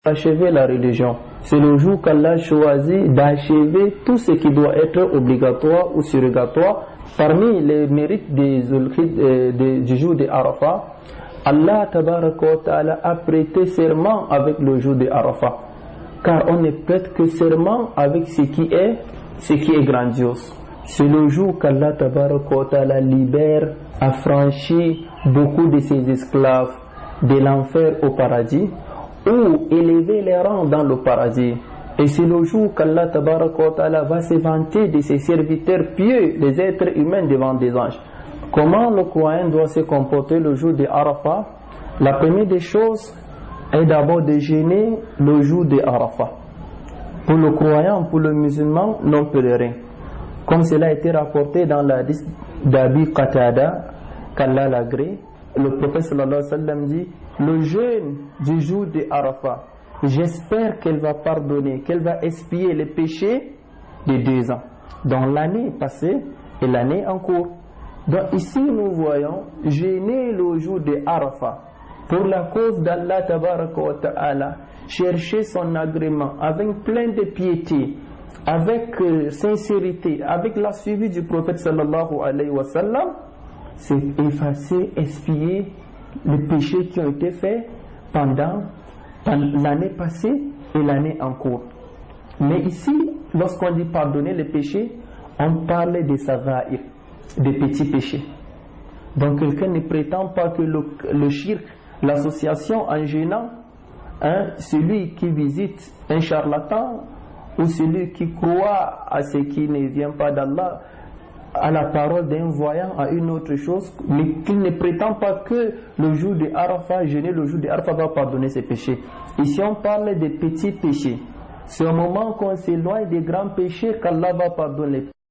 achever la religion. C'est le jour qu'Allah choisit d'achever tout ce qui doit être obligatoire ou surrogatoire. Parmi les mérites du jour de Arafat, Allah tabaraka wa ta'ala a prêté serment avec le jour de Arafat. Car on ne prête que serment avec ce qui est grandiose. C'est le jour qu'Allah tabaraka wa ta'ala libère, affranchit beaucoup de ses esclaves de l'enfer au paradis, ou élever les rangs dans le paradis. Et c'est le jour qu'Allah tabaraka wa ta'ala va se vanter de ses serviteurs pieux, les êtres humains devant des anges. Comment le croyant doit se comporter le jour de Arafat? La première des choses est d'abord de jeûner le jour de Arafat. Pour le croyant, pour le musulman, non pèlerin. Comme cela a été rapporté dans la hadith d'Abi Qatada, qu'Allah l'agrée, le prophète sallallahu alayhi wa sallam dit: le jeûne du jour de Arafat, j'espère qu'elle va pardonner, qu'elle va expier les péchés de 2 ans, dans l'année passée et l'année en cours. Donc ici nous voyons jeûner le jour de Arafat pour la cause d'Allah tabaraka wa ta'ala, chercher son agrément avec plein de piété, avec sincérité, avec la suivi du prophète sallallahu alayhi wa sallam, c'est effacer, expier les péchés qui ont été faits pendant l'année passée et l'année en cours. Mais ici, lorsqu'on dit pardonner les péchés, on parle des sagaïr, des petits péchés. Donc quelqu'un ne prétend pas que le shirk, l'association en gênant, celui qui visite un charlatan ou celui qui croit à ce qui ne vient pas d'Allah, à la parole d'un voyant, à une autre chose, mais qu'il ne prétend pas que le jour de Arafat, jeûner le jour de Arafat va pardonner ses péchés. Ici on parle des petits péchés. C'est au moment qu'on s'éloigne des grands péchés qu'Allah va pardonner.